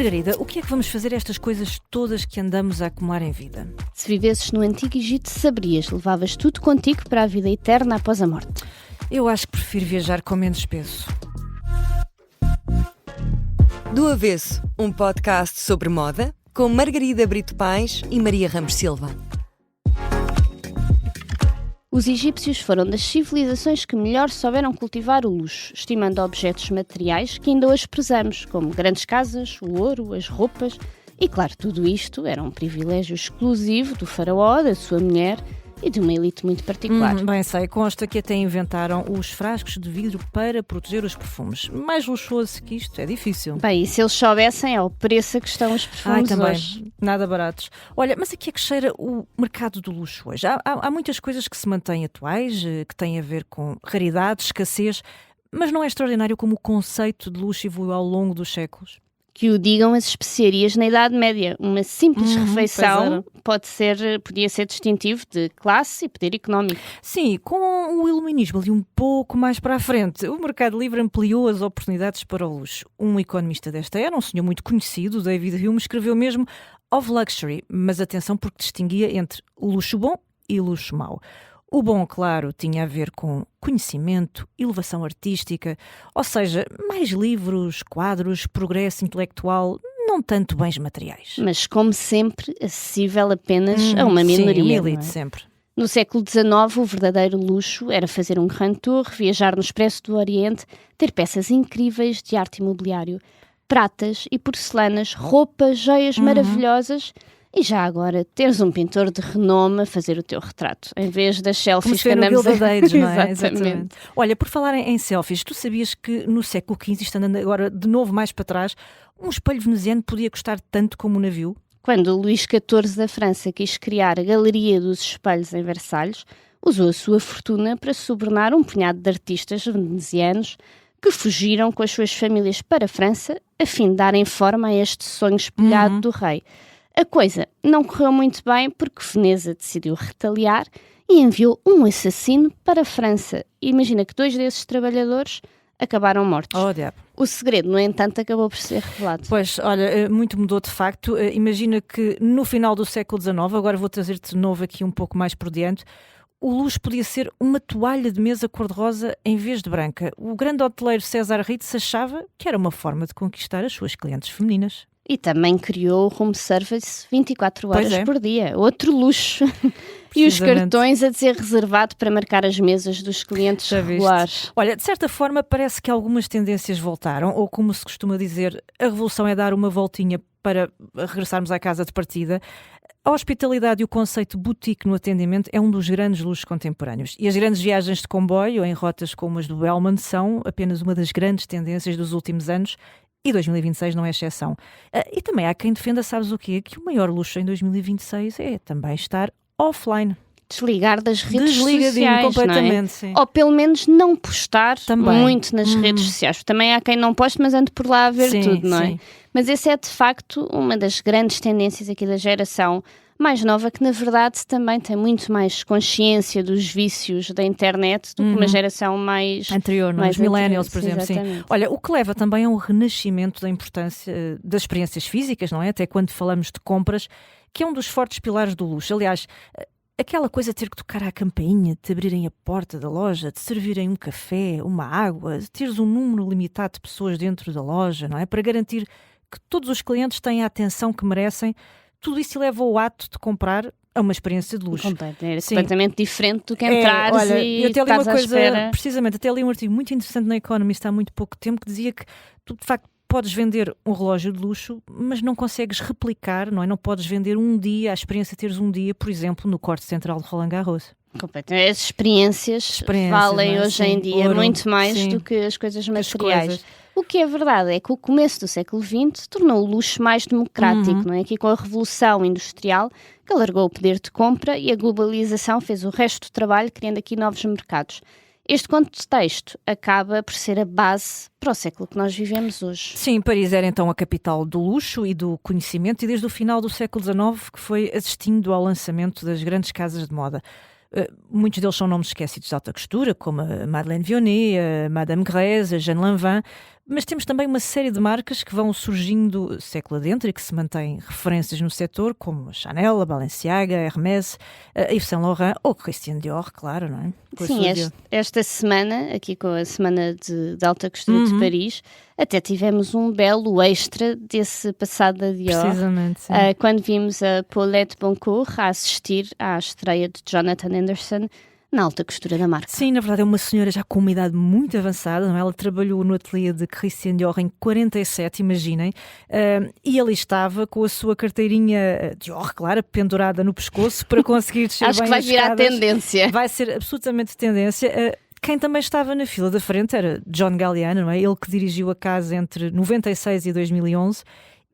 Margarida, o que é que vamos fazer a estas coisas todas que andamos a acumular em vida? Se vivesses no Antigo Egito, saberias, levavas tudo contigo para a vida eterna após a morte. Eu acho que prefiro viajar com menos peso. Do Avesso, um podcast sobre moda, com Margarida Brito Paes e Maria Ramos Silva. Os egípcios foram das civilizações que melhor souberam cultivar o luxo, estimando objetos materiais que ainda hoje prezamos, como grandes casas, o ouro, as roupas. E claro, tudo isto era um privilégio exclusivo do faraó, da sua mulher e de uma elite muito particular. Bem sei, consta que até inventaram os frascos de vidro para proteger os perfumes. Mais luxuoso que isto é difícil. Bem, e se eles soubessem ao preço a que estão os perfumes também, hoje? Nada baratos. Olha, mas aqui é que cheira o mercado do luxo hoje. Há muitas coisas que se mantêm atuais, que têm a ver com raridade, escassez, mas não é extraordinário como o conceito de luxo evoluiu ao longo dos séculos? Que o digam as especiarias na Idade Média. Uma simples refeição podia ser distintivo de classe e poder económico. Sim, com o iluminismo ali um pouco mais para a frente, o mercado livre ampliou as oportunidades para o luxo. Um economista desta era, um senhor muito conhecido, David Hume, escreveu mesmo of luxury, mas atenção porque distinguia entre o luxo bom e o luxo mau. O bom, claro, tinha a ver com conhecimento, elevação artística, ou seja, mais livros, quadros, progresso intelectual, não tanto bens materiais. Mas, como sempre, acessível apenas a uma minoria. Sim, uma elite sempre. No século XIX, o verdadeiro luxo era fazer um grand tour, viajar no Expresso do Oriente, ter peças incríveis de arte e mobiliário, pratas e porcelanas, roupas, joias maravilhosas. E já agora, teres um pintor de renome a fazer o teu retrato, em vez das selfies que andamos a... Não é? Exatamente. Olha, por falar em selfies, tu sabias que no século XV, isto andando agora de novo mais para trás, um espelho veneziano podia custar tanto como um navio? Quando Luís XIV da França quis criar a Galeria dos Espelhos em Versalhes, usou a sua fortuna para subornar um punhado de artistas venezianos que fugiram com as suas famílias para a França, a fim de darem forma a este sonho espelhado do rei. A coisa não correu muito bem porque Veneza decidiu retaliar e enviou um assassino para a França. E imagina que 2 desses trabalhadores acabaram mortos. Oh, diabo. O segredo, no entanto, acabou por ser revelado. Pois, olha, muito mudou de facto. Imagina que no final do século XIX, agora vou trazer-te de novo aqui um pouco mais por diante, o luxo podia ser uma toalha de mesa cor-de-rosa em vez de branca. O grande hoteleiro César Ritz achava que era uma forma de conquistar as suas clientes femininas. E também criou o room service 24 horas por dia. Outro luxo. E os cartões a dizer reservado para marcar as mesas dos clientes regulares. Olha, de certa forma parece que algumas tendências voltaram, ou como se costuma dizer, a revolução é dar uma voltinha para regressarmos à casa de partida. A hospitalidade e o conceito boutique no atendimento é um dos grandes luxos contemporâneos. E as grandes viagens de comboio em rotas como as do Bellman são apenas uma das grandes tendências dos últimos anos. E 2026 não é exceção. E também há quem defenda, sabes o quê? Que o maior luxo em 2026 é também estar offline. Desligar das redes sociais, completamente, não é? sim. Ou pelo menos não postar também muito nas redes sociais. Também há quem não poste, mas ande por lá a ver tudo, não é? Mas essa é de facto uma das grandes tendências aqui da geração mais nova, que na verdade também tem muito mais consciência dos vícios da internet do que uma geração mais anterior, não é? Os millennials, por exemplo. Exatamente. Sim. Olha, o que leva também a um renascimento da importância das experiências físicas, não é? Até quando falamos de compras, que é um dos fortes pilares do luxo. Aliás, aquela coisa de ter que tocar à campainha, de te abrirem a porta da loja, de servirem um café, uma água, de teres um número limitado de pessoas dentro da loja, não é? Para garantir que todos os clientes têm a atenção que merecem. Tudo isso leva ao ato de comprar a uma experiência de luxo. Completamente diferente do que entrares e estás à espera. Precisamente, até li um artigo muito interessante na Economist há muito pouco tempo que dizia que tu, de facto, podes vender um relógio de luxo, mas não consegues replicar, não é? Não podes vender um dia, a experiência de teres um dia, por exemplo, no corte central de Roland Garros. Completamente. As experiências valem hoje em dia muito mais do que as coisas materiais. O que é verdade é que o começo do século XX tornou o luxo mais democrático, não é? Aqui com a Revolução Industrial, que alargou o poder de compra e a globalização fez o resto do trabalho, criando aqui novos mercados. Este contexto acaba por ser a base para o século que nós vivemos hoje. Sim, Paris era então a capital do luxo e do conhecimento e desde o final do século XIX que foi assistindo ao lançamento das grandes casas de moda. Muitos deles são nomes esquecidos de alta costura, como a Madeleine Vionnet, a Madame Grès, a Jeanne Lanvin, Mas temos também uma série de marcas que vão surgindo século adentro e que se mantêm referências no setor, como a Chanel, a Balenciaga, a Hermès, a Yves Saint Laurent ou Christian Dior, claro, não é? Sim, esta semana, aqui com a Semana de Alta Costura de Paris, até tivemos um belo extra desse passado da Dior. Precisamente, sim. Quando vimos a Paulette Boncourt a assistir à estreia de Jonathan Anderson na alta costura da marca. Sim, na verdade é uma senhora já com uma idade muito avançada, não é? Ela trabalhou no ateliê de Christian Dior em 47, imaginem, e ali estava com a sua carteirinha Dior, claro, pendurada no pescoço para conseguir descer Acho bem que vai as virar escadas. tendência. Vai ser absolutamente tendência. Quem também estava na fila da frente era John Galliano, não é? Ele que dirigiu a casa entre 96 e 2011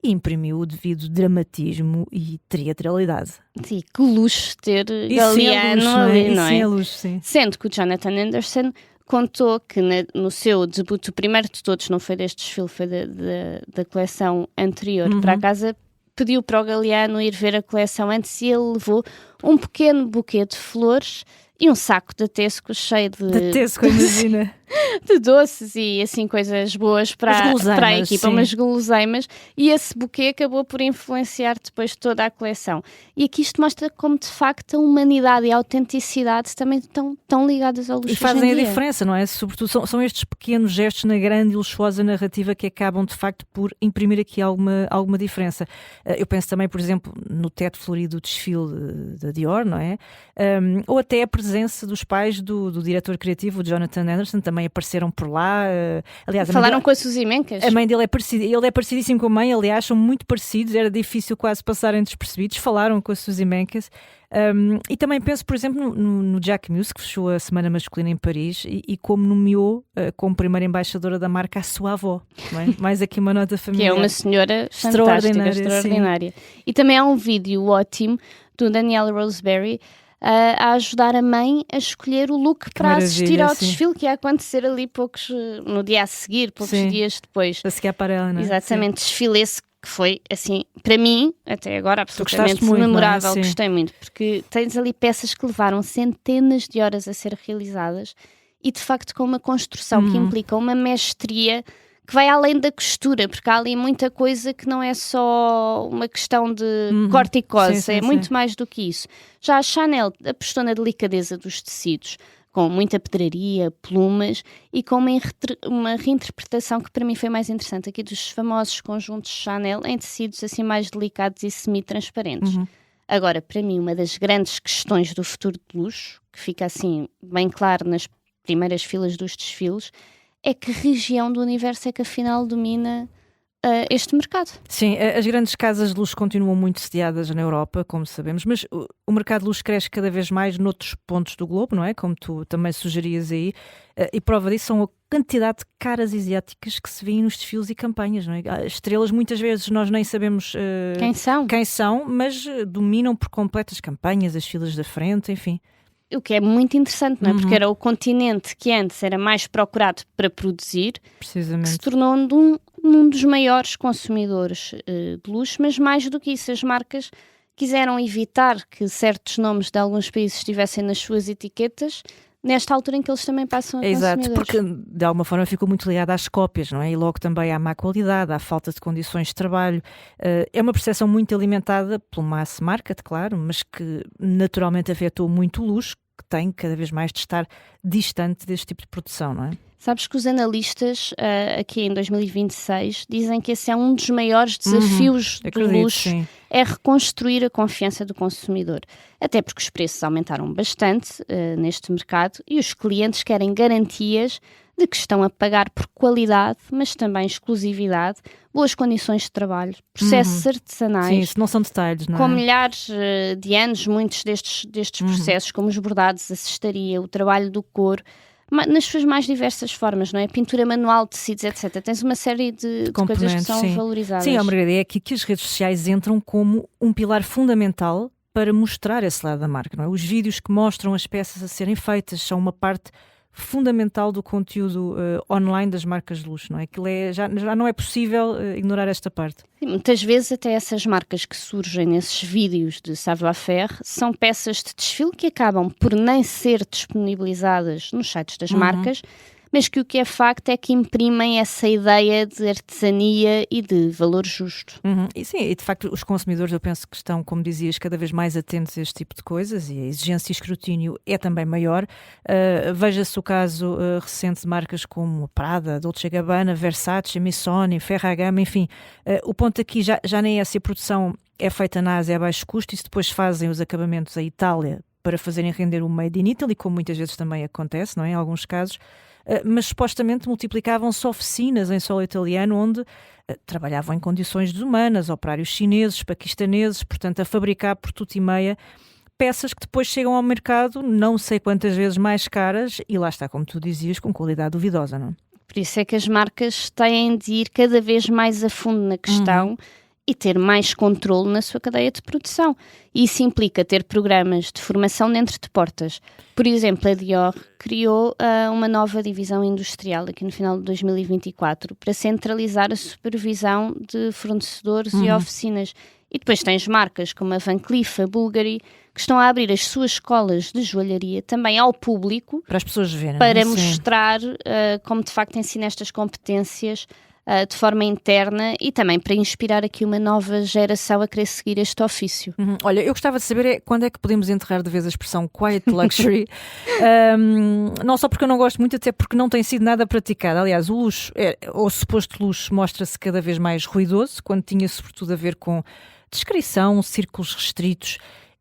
e imprimiu o devido dramatismo e teatralidade. Sim, que luxo ter Isso Galliano luxo, ali, não Isso é é? luxo, sim. Sendo que o Jonathan Anderson contou que no seu debut, o primeiro de todos, não foi deste desfile, foi da coleção anterior, para a casa, pediu para o Galliano ir ver a coleção antes e ele levou um pequeno buquê de flores e um saco da Tesco cheio Da Tesco, imagina. de doces e assim coisas boas para a equipa, sim. umas guloseimas, e esse buquê acabou por influenciar depois toda a coleção. E aqui isto mostra como de facto a humanidade e a autenticidade também estão ligadas ao luxo. E fazem a dia. diferença, não é? Sobretudo são estes pequenos gestos na grande e luxuosa narrativa que acabam de facto por imprimir aqui alguma diferença. Eu penso também, por exemplo, no teto florido do desfile da Dior, não é? Ou até a presença dos pais do diretor criativo, o Jonathan Anderson, também apareceram por lá. Aliás, falaram com a Suzy Mencas. A mãe dele é parecida, ele é parecidíssimo com a mãe, aliás, são muito parecidos, era difícil quase passarem despercebidos. Falaram com a Suzy Mencas. E também penso, por exemplo, no Jacques Mus, que fechou a Semana Masculina em Paris e como nomeou como primeira embaixadora da marca a sua avó. Não é? Mais aqui uma nota familiar. Que é uma senhora fantástica, extraordinária. E também há um vídeo ótimo do Daniel Roseberry a ajudar a mãe a escolher o look para assistir ao desfile que ia acontecer ali no dia a seguir, poucos dias depois. A seguir à parela, não é? Exatamente, desfile esse que foi, assim, para mim, até agora, absolutamente muito, memorável. não é? Gostei muito, porque tens ali peças que levaram centenas de horas a ser realizadas e, de facto, com uma construção que implica uma mestria que vai além da costura, porque há ali muita coisa que não é só uma questão de corte e cosa, é muito mais do que isso. Já a Chanel apostou na delicadeza dos tecidos, com muita pedraria, plumas e com uma reinterpretação que para mim foi mais interessante aqui dos famosos conjuntos Chanel em tecidos assim mais delicados e semi-transparentes. Agora, para mim, uma das grandes questões do futuro de luxo, que fica assim bem claro nas primeiras filas dos desfiles, é que região do universo é que afinal domina este mercado. Sim, as grandes casas de luxo continuam muito sediadas na Europa, como sabemos, mas o mercado de luxo cresce cada vez mais noutros pontos do globo, não é? Como tu também sugerias aí, e prova disso são a quantidade de caras asiáticas que se vêem nos desfiles e campanhas, não é? As estrelas muitas vezes nós nem sabemos quem são, mas dominam por completo as campanhas, as filas da frente, enfim. O que é muito interessante, não é? Porque era o continente que antes era mais procurado para produzir, precisamente, que se tornou um dos maiores consumidores de luxo, mas mais do que isso, as marcas quiseram evitar que certos nomes de alguns países estivessem nas suas etiquetas, nesta altura em que eles também passam a consumidores. Exato, porque de alguma forma ficou muito ligado às cópias, não é? E logo também à má qualidade, à falta de condições de trabalho. É uma percepção muito alimentada pelo mass market, claro, mas que naturalmente afetou muito o luxo, que tem cada vez mais de estar distante deste tipo de produção, não é? Sabes que os analistas aqui em 2026 dizem que esse é um dos maiores desafios do luxo, é reconstruir a confiança do consumidor. Até porque os preços aumentaram bastante neste mercado e os clientes querem garantias de que estão a pagar por qualidade, mas também exclusividade, boas condições de trabalho, processos artesanais. Sim, isso não são detalhes, não é? Com milhares de anos, muitos destes processos, como os bordados, a cestaria, o trabalho do couro, nas suas mais diversas formas, não é? Pintura manual, tecidos, etc. Tens uma série de coisas que são valorizadas. Sim, Margarida, é aqui que as redes sociais entram como um pilar fundamental para mostrar esse lado da marca, não é? Os vídeos que mostram as peças a serem feitas são uma parte fundamental do conteúdo online das marcas de luxo, não é? Aquilo já não é possível ignorar esta parte. Sim, muitas vezes até essas marcas que surgem nesses vídeos de savoir-faire são peças de desfile que acabam por nem ser disponibilizadas nos sites das marcas, mas que o que é facto é que imprimem essa ideia de artesania e de valor justo. E sim, e de facto os consumidores, eu penso que estão, como dizias, cada vez mais atentos a este tipo de coisas, e a exigência e escrutínio é também maior. Veja-se o caso recente de marcas como Prada, Dolce & Gabbana, Versace, Missoni, Ferragamo, enfim. O ponto aqui já nem é se a produção é feita na Ásia a baixo custo e se depois fazem os acabamentos à Itália para fazerem render o Made in Italy, como muitas vezes também acontece, não é? Em alguns casos. Mas supostamente multiplicavam-se oficinas em solo italiano onde trabalhavam em condições desumanas, operários chineses, paquistaneses, portanto a fabricar por tudo e meia peças que depois chegam ao mercado não sei quantas vezes mais caras e lá está, como tu dizias, com qualidade duvidosa, não? Por isso é que as marcas têm de ir cada vez mais a fundo na questão e ter mais controle na sua cadeia de produção. E isso implica ter programas de formação dentro de portas. Por exemplo, a Dior criou uma nova divisão industrial aqui no final de 2024 para centralizar a supervisão de fornecedores e oficinas. E depois tens marcas como a Van Cleef, a Bulgari, que estão a abrir as suas escolas de joalharia também ao público. Para as pessoas verem. Para mostrar como de facto ensina estas competências de forma interna e também para inspirar aqui uma nova geração a querer seguir este ofício. Olha, eu gostava de saber quando é que podemos enterrar de vez a expressão quiet luxury, não só porque eu não gosto muito, até porque não tem sido nada praticado. Aliás, o luxo, ou o suposto luxo, mostra-se cada vez mais ruidoso, quando tinha sobretudo a ver com descrição, círculos restritos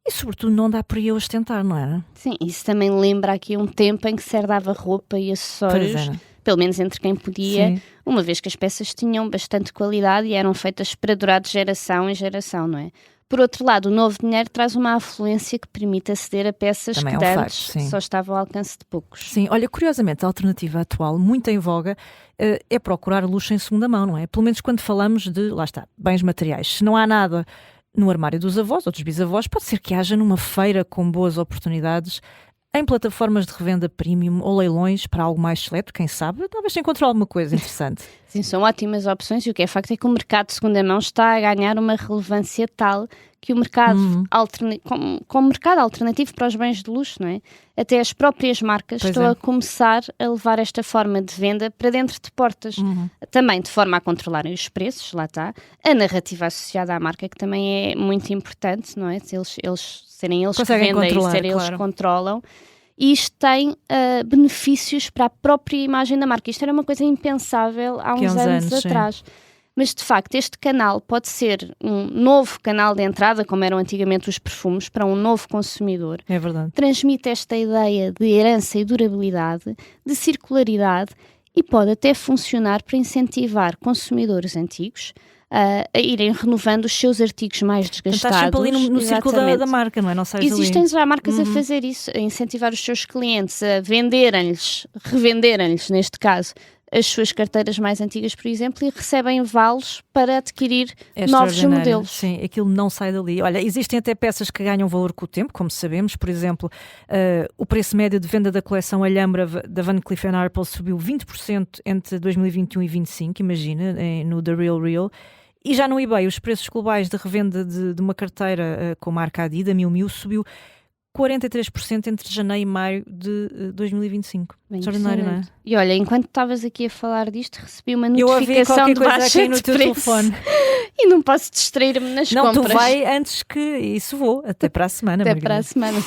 e sobretudo não dá por aí a ostentar, não é? Sim, isso também lembra aqui um tempo em que se herdava roupa e acessórios, pelo menos entre quem podia, uma vez que as peças tinham bastante qualidade e eram feitas para durar de geração em geração, não é? Por outro lado, o novo dinheiro traz uma afluência que permite aceder a peças também que antes só estavam ao alcance de poucos. Sim, olha, curiosamente, a alternativa atual, muito em voga, é procurar luxo em segunda mão, não é? Pelo menos quando falamos de, lá está, bens materiais. Se não há nada no armário dos avós ou dos bisavós, pode ser que haja numa feira com boas oportunidades, em plataformas de revenda premium ou leilões para algo mais seleto, quem sabe, talvez se encontre alguma coisa interessante. Sim, são ótimas opções e o que é facto é que o mercado de segunda mão está a ganhar uma relevância tal que o mercado como mercado alternativo para os bens de luxo, não é? Até as próprias marcas estão a começar a levar esta forma de venda para dentro de portas. Também de forma a controlarem os preços, lá está. A narrativa associada à marca, que também é muito importante, não é? Eles serem eles conseguem que vendem e serem eles que controlam. E isto tem benefícios para a própria imagem da marca. Isto era uma coisa impensável há uns anos atrás. Mas, de facto, este canal pode ser um novo canal de entrada, como eram antigamente os perfumes, para um novo consumidor. É verdade. Transmite esta ideia de herança e durabilidade, de circularidade e pode até funcionar para incentivar consumidores antigos a irem renovando os seus artigos mais desgastados. Estás sempre ali no círculo da marca, não é? Não Existem já marcas a fazer isso, a incentivar os seus clientes a venderem-lhes, revenderem-lhes, neste caso, as suas carteiras mais antigas, por exemplo, e recebem vales para adquirir novos modelos. Sim, aquilo não sai dali. Olha, existem até peças que ganham valor com o tempo, como sabemos. Por exemplo, o preço médio de venda da coleção Alhambra da Van Cleef & Arpels subiu 20% entre 2021 e 2025, imagina, no The Real. E já no eBay, os preços globais de revenda de uma carteira com a marca Adidas, Miu Miu, subiu 43% entre janeiro e maio de 2025. Extraordinário, não é? E olha, enquanto estavas aqui a falar disto, recebi uma notificação de baixa de preço telefone. E não posso distrair-me nas compras. Não, tu vai antes que isso vou. Até para a semana, Até Margarida. para a semana.